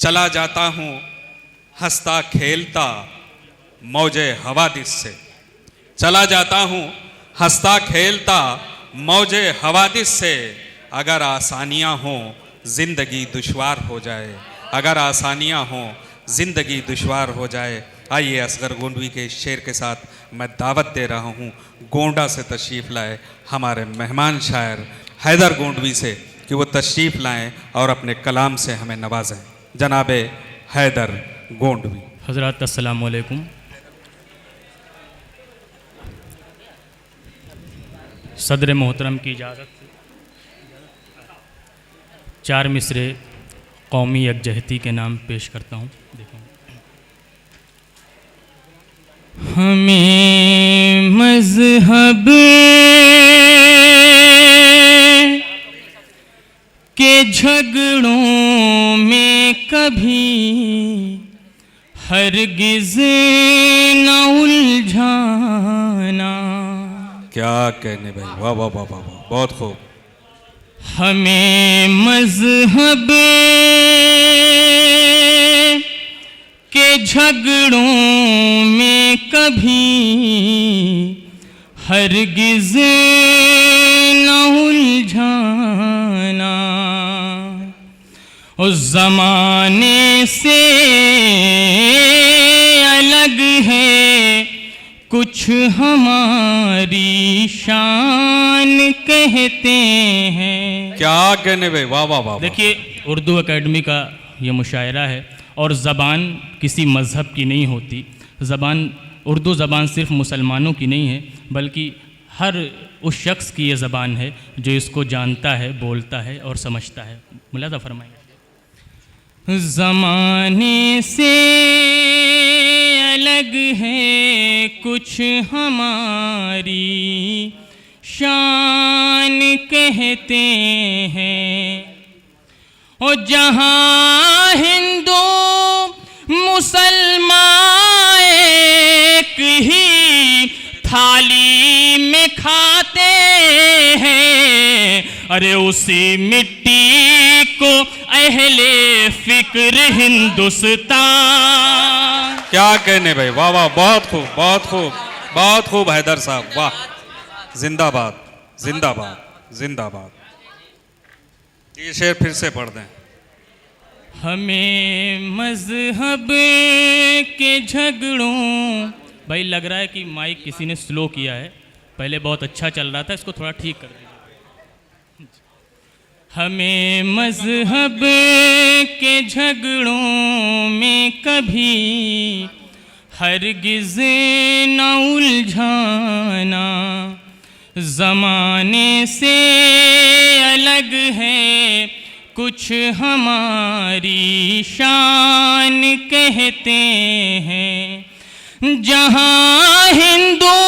चला जाता हूँ हंसता खेलता मौजे हवादिस से। चला जाता हूँ हंसता खेलता मौजे हवादिस से। अगर आसानियाँ हों ज़िंदगी दुश्वार हो जाए, अगर आसानियाँ हों ज़िंदगी दुश्वार हो जाए। आइए असगर गोंडवी के इस शेर के साथ मैं दावत दे रहा हूँ गोंडा से तशरीफ़ लाए हमारे मेहमान शायर हैदर गोंडवी से कि वो तशरीफ़ लाएं और अपने कलाम से हमें नवाजें। जनाबे हैदर गोंडवी। हज़रात अस्सलामु अलैकुम। सदर मोहतरम की इजाज़त से 4 मिसरे कौमी यकजहती के नाम पेश करता हूँ। देखो, हमें मज़हब के झगड़ों में कभी हरगिज़ न उलझाना। क्या कहने भाई, वाह वाह वाह वाह वाह, बहुत खूब। हमें मज़हब के झगड़ों में कभी हरगिज़ न उलझाना। उस ज़माने से अलग है कुछ हमारी शान कहते हैं। क्या कहने भाई, वाह वाह वाह। देखिए, उर्दू अकेडमी का ये मुशायरा है और ज़बान किसी मज़हब की नहीं होती। ज़बान, उर्दू ज़बान सिर्फ़ मुसलमानों की नहीं है बल्कि हर उस शख्स की ये ज़बान है जो इसको जानता है, बोलता है और समझता है। मुलाज़ा फरमाएंगे। ज़माने से अलग है कुछ हमारी शान कहते हैं। और जहाँ हिंदू मुसलमान एक ही थाली में खाते हैं, अरे उसी मिट्टी को अहले फिक्र हिंदुस्तान। क्या कहने भाई, वाह वाह, बहुत खूब बहुत खूब बहुत खूब हैदर साहब, वाह। जिंदाबाद जिंदाबाद जिंदाबाद। ये शेर फिर से पढ़ दें। हमें मज़हब के झगड़ों, भाई लग रहा है कि माइक किसी ने स्लो किया है, पहले बहुत अच्छा चल रहा था, इसको थोड़ा ठीक कर दीजिए। हमें मज़हब के झगड़ों में कभी हरगिज़ न उलझाना। ज़माने से अलग है कुछ हमारी शान कहते हैं। जहाँ हिंदू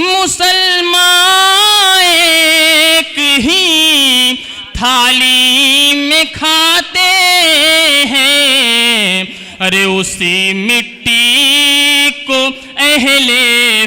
मुसलमान एक ही थाली में खाते हैं, अरे उसी मिट्टी को अहले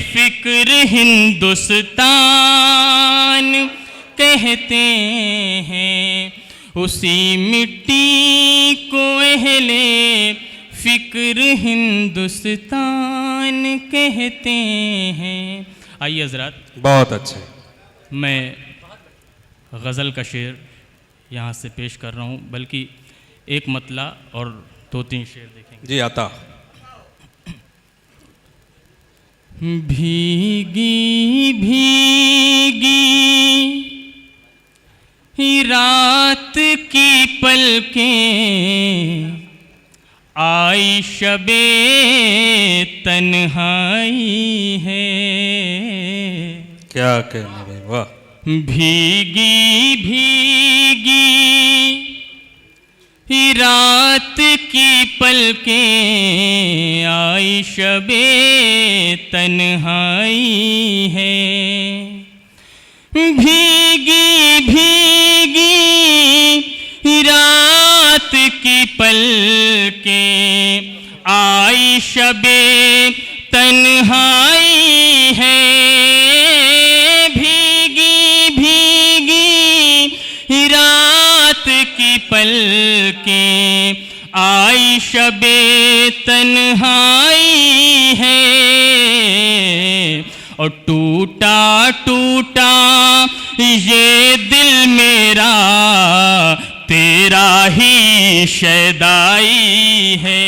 फिक्र हिंदुस्तान कहते हैं। उसी मिट्टी को अहले फिक्र हिंदुस्तान कहते हैं। आइए हज़रात, बहुत अच्छे। मैं गज़ल का शेर यहाँ से पेश कर रहा हूँ, बल्कि एक मतला और 2-3 शेर देखेंगे। जी आता। भीगी भीगी रात की पलकें आई शबे तन्हाई है। क्या कहने भाई, वाह। भीगी भीगी रात की पलकें आई शबे तन्हाई है। भीगी भीगी रात की पलकें आई शबे तन्हाई है। भीगी भीगी रात की पलकें आई शबे तन्हाई है, और टूटा टूटा ये दिल मेरा तेरा ही शैदाई है।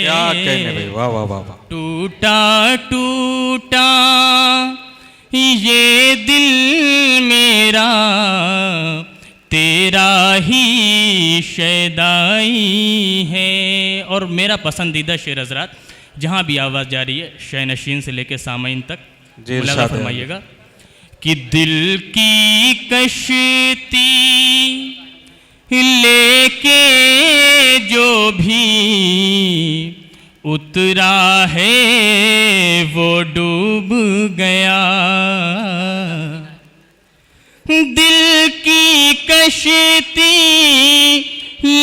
क्या कहने भाई, वाह वाह वाह वाह। टूटा टूटा ये दिल मेरा तेरा ही शैदाई है। और मेरा पसंदीदा शेर हज़रात, जहाँ भी आवाज़ जा रही है शयनशीन से लेके सामईन तक मुलाज़ा फरमाइएगा कि दिल की कश्ती लेके जो भी उतरा है वो डूब गया। दिल की कश्ती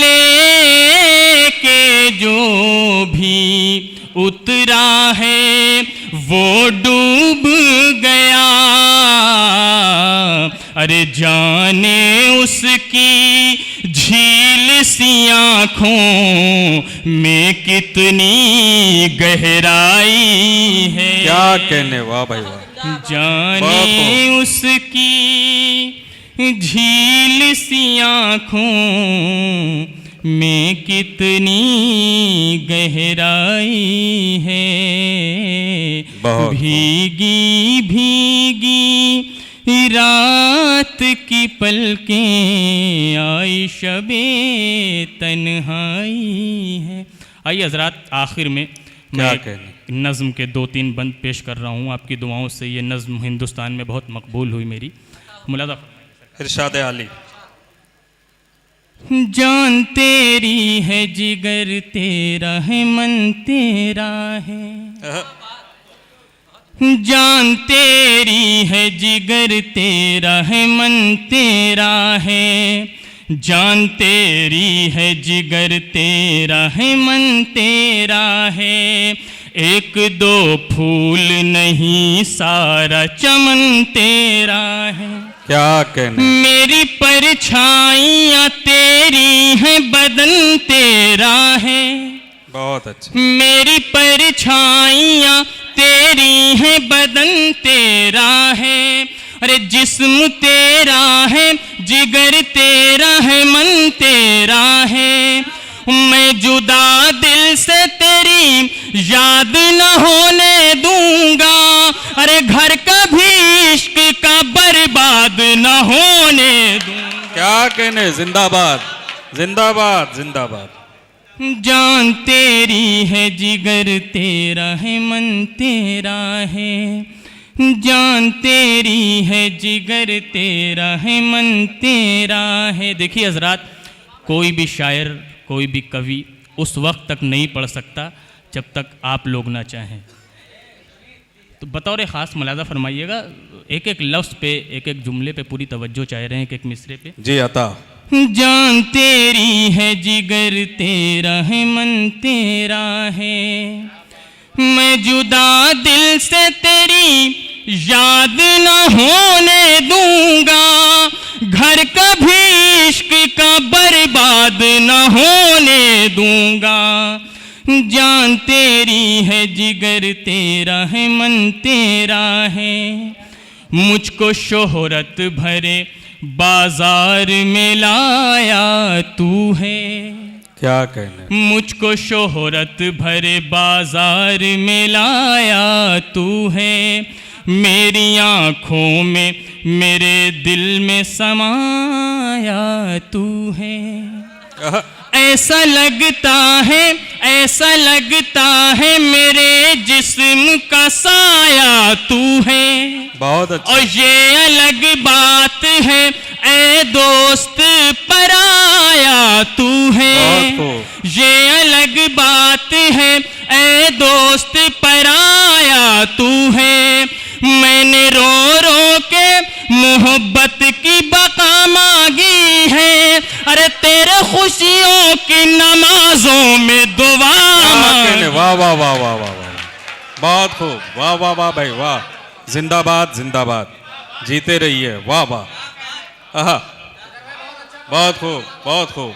लेके जो भी उतरा है वो डूब गया। अरे जाने उसकी झील सी आँखों में कितनी गहराई है। क्या कहने, वाह भाई वाह। जाने उसकी झील सी आँखों में कितनी गहराई है। भीगी भीगी रात की पलकें आई शबे तन्हाई है। आइए हज़रात, आखिर में मैं नज़्म के 2-3 बंद पेश कर रहा हूँ। आपकी दुआओं से ये नज़्म हिंदुस्तान में बहुत मकबूल हुई मेरी। मुलाज़ा इरशाद आली। जान तेरी है जिगर तेरा है मन तेरा है। जान तेरी है जिगर तेरा है मन तेरा है। जान तेरी है जिगर तेरा है मन तेरा है। एक दो फूल नहीं सारा चमन तेरा है। क्या कहने, मेरी परछाइयाँ तेरी हैं बदन तेरा है। बहुत अच्छा। मेरी परछाइयाँ तेरी हैं बदन तेरा है। अरे जिस्म तेरा है जिगर तेरा है मन तेरा है। मैं जुदा दिल से तेरी याद न होने दूंगा। अरे घर का भी इश्क का बर्बाद न होने दूंगा। क्या कहने, जिंदाबाद जिंदाबाद जिंदाबाद। जान तेरी है जिगर तेरा है मन तेरा है। जान तेरी है जिगर तेरा है मन तेरा है। देखिए हजरात, कोई भी शायर कोई भी कवि उस वक्त तक नहीं पढ़ सकता जब तक आप लोग ना चाहें। तो बतौर ख़ास मुलाज़ा फरमाइएगा, एक एक लफ्ज़ पे एक एक जुमले पे पूरी तवज्जो चाह रहे हैं, एक एक मिसरे पे। जी अता। जान तेरी है जिगर तेरा है मन तेरा है। मैं जुदा दिल से तेरी याद न होने दूंगा। घर का भी इश्क का बर्बाद न होने दूंगा। जान तेरी है जिगर तेरा है मन तेरा है। मुझको शोहरत भरे बाजार में लाया तू है। क्या कहने, मुझको शोहरत भरे बाजार में लाया तू है। मेरी आँखों में मेरे दिल में समाया तू है। ऐसा लगता है मेरे जिस्म का साया तू है। बहुत अच्छा। और ये अलग बात है ए दोस्त पराया तू है। ये अलग बात है ए दोस्त पराया तू है। मैंने रो रो के मोहब्बत की बका मांगी है। अरे तेरे खुशियों की नमाजों में दुआ। वाह वाह वाह वाह वाह वाह, बहुत खूब, वाह वाह वाह भाई वाह। जिंदाबाद जिंदाबाद, जीते रहिए, वाह वाह। आहा, बहुत खूब बहुत खूब।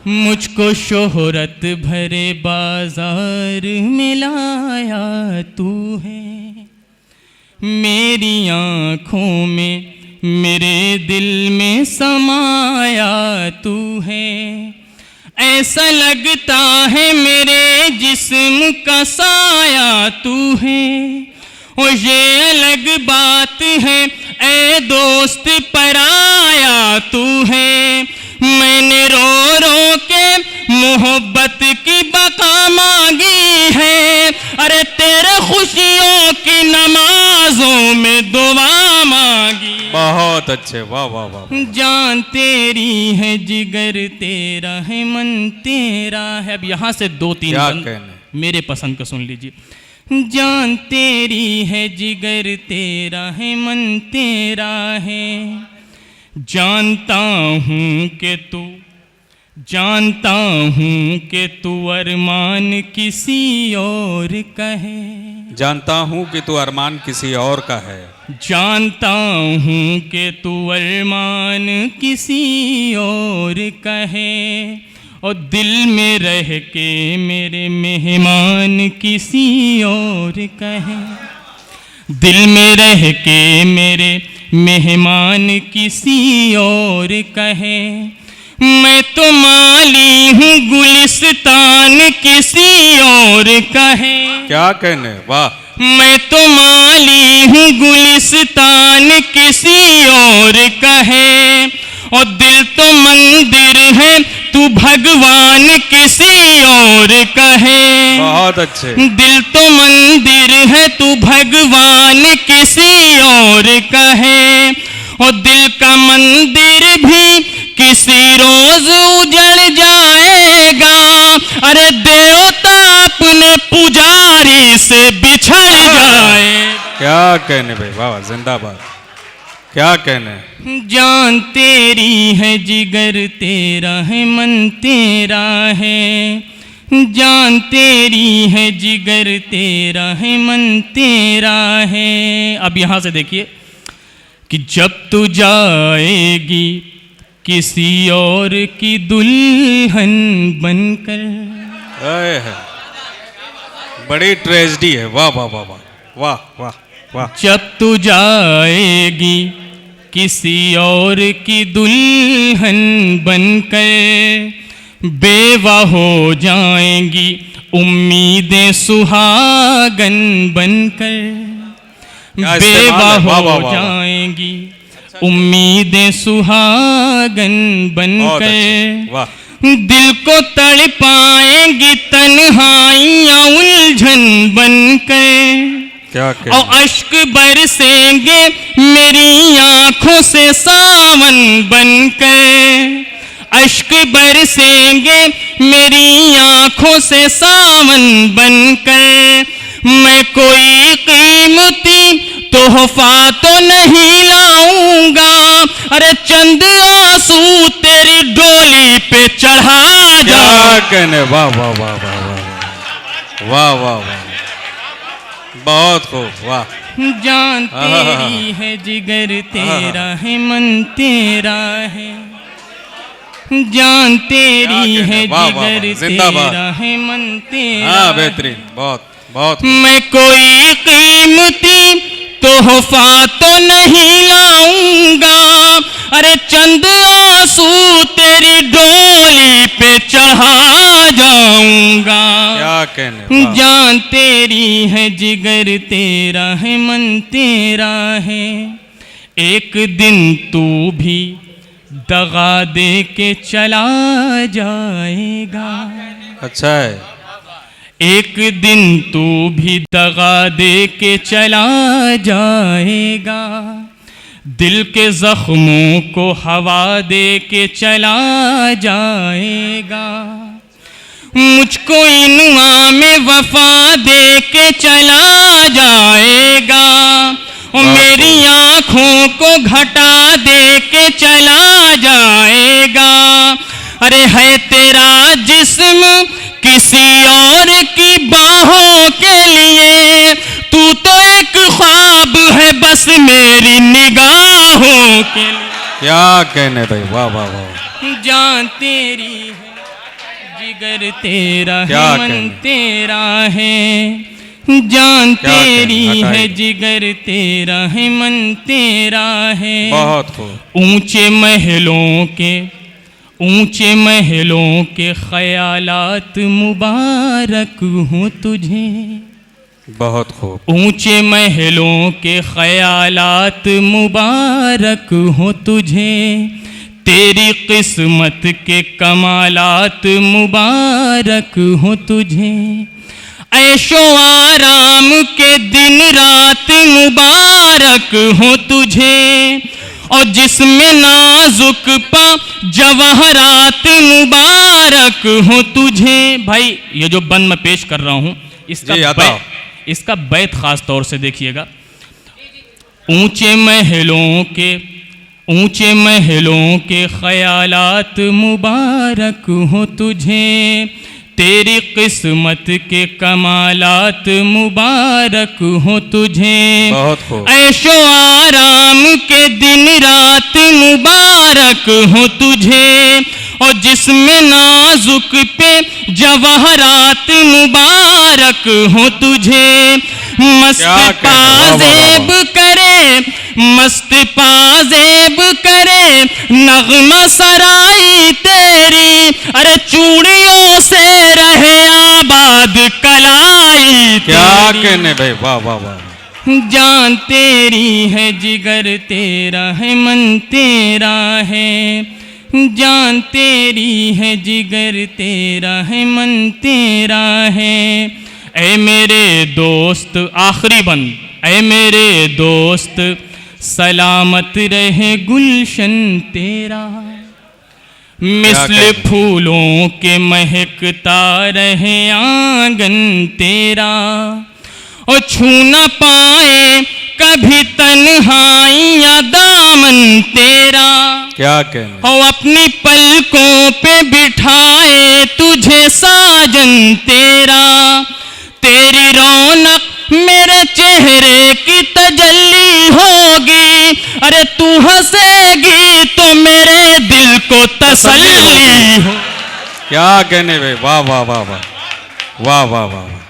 मुझको शोहरत भरे बाजार में लाया तू है, मेरी आँखों में मेरे दिल में समाया तू है। ऐसा लगता है मेरे जिस्म का साया तू है। ओ ये अलग बात है ए दोस्त पराया तू है। मैंने रो रो के मोहब्बत की बका मांगी है। अरे तेरे खुशियों की नमाजों में दुआ मांगी। बहुत अच्छे, वाह वाह वाह। जान तेरी है जिगर तेरा है मन तेरा है। अब यहाँ से दो तीन क्या बंद कहने। मेरे पसंद का सुन लीजिए। जान तेरी है जिगर तेरा है मन तेरा है। जानता हूँ कि तू अरमान किसी और का है। जानता हूँ कि तू अरमान किसी और का है। जानता हूँ कि तू अरमान किसी और का है। और दिल में रह के मेरे मेहमान किसी और का है। दिल में रह के मेरे मेहमान किसी और का है। मैं तो माली हूँ गुलिस्तान किसी और का है। क्या कहने, वाह। मैं तो माली हूँ गुलिस्तान किसी और का है। और दिल तो मंदिर है तू भगवान किसी और का है। बहुत अच्छे। दिल तो मंदिर है तू भगवान किसी और का है। और दिल का मंदिर भी किसी रोज उजड़ जाएगा। अरे देवता अपने पुजारी से बिछड़ जाए। क्या कहने भाई, वाह, जिंदाबाद। क्या कहने। जान तेरी है जिगर तेरा है मन तेरा है। जान तेरी है जिगर तेरा है मन तेरा है। अब यहाँ से देखिए कि जब तू जाएगी किसी और की दुल्हन बनकर। है बड़ी ट्रेजेडी है, वाह वाह वाह वाह वाह वाह वाह। जब तू जाएगी किसी और की दुल्हन बनकर, बेवा हो जाएंगी उम्मीदें सुहागन बनकर। बेवा हो जाएंगी उम्मीदें सुहागन बनकर। दिल को तड़पाएंगी तन्हाइयाँ उलझन बनकर। और अश्क बरसेंगे मेरी आंखों से सावन बनकर। अश्क बरसेंगे मेरी आंखों से सावन बनकर। मैं कोई कीमती तोहफा तो नहीं लाऊंगा। अरे चंद आंसू तेरी डोली पे चढ़ा जा। कहने, वाह वाह वाह वाह वाह वाह वाह वाह, बहुत खूब, वाह। जान तेरी है जिगर तेरा है मन तेरा है। जान तेरी है जिगर तेरा है मन तेरा। हाँ, बेहतरीन, बहुत बहुत। मैं कोई कीमती तोहफा तो नहीं लाऊंगा। अरे चंद आंसू तेरी डोली पे चढ़ा जाऊंगा। क्या कहने। जान तेरी है जिगर तेरा है मन तेरा है। एक दिन तू भी दगा दे के चला जाएगा। अच्छा है। एक दिन तू भी दगा दे के चला जाएगा। दिल के जख्मों को हवा दे के चला जाएगा। मुझको इनुआ में वफा दे के चला जाएगा। और मेरी आँखों को घटा दे के चला जाएगा। अरे है तेरा जिस्म किसी और की बाहों के लिए। तू तो एक ख्वाब है बस मेरी निगाहों के लिए। क्या कहने भाई, वाह वाह वाह। जान तेरी है जिगर तेरा क्या है, मन कहने? तेरा है, जान क्या तेरी कहने? है, हटाइए। जिगर तेरा है, मन तेरा है। बहुत खूब। ऊंचे महलों के ख्यालात मुबारक हो तुझे, बहुत खूब। ऊंचे महलों के ख्यालात मुबारक हो तुझे, तेरी किस्मत के कमालात मुबारक हो तुझे, ऐशो आराम के दिन रात मुबारक हो तुझे, और जिसमें नाजुक पा जवाहरात मुबारक हो तुझे। भाई ये जो बंद मैं पेश कर रहा हूँ इसका बैत खास तौर से देखिएगा। ऊंचे महलों के ख्यालात मुबारक हो तुझे, तेरी किस्मत के कमालात मुबारक हो तुझे, बहुत खूब। ऐशो आराम के दिन रात मुबारक हो तुझे, और जिसमें नाजुक पे जवाहरात मुबारक हो तुझे, मस्त पाजेब करे नगमा सराई तेरी, अरे चूड़ियों से रहे आबाद कलाई क्या तेरी। कहने भाई, वाह वाह वाह। जान तेरी है, जिगर तेरा है, मन तेरा है, जान तेरी है, जिगर तेरा है, मन तेरा है। ऐ मेरे दोस्त, आखिरी बंद, ऐ मेरे दोस्त सलामत रहे गुलशन तेरा, मिस्ल फूलों के महकता रहे आंगन तेरा, और छू न पाए कभी तन्हाइयां दामन तेरा, क्या कहने। और अपनी पलकों पे बिठाए तुझे साजन तेरा, तेरी रौनक मेरे चेहरे की तजल्ली होगी, अरे तू हंसेगी तो मेरे दिल को तसल्ली हो। क्या कहने भाई, वाह वाह वाह वाह वाह वाह वाह।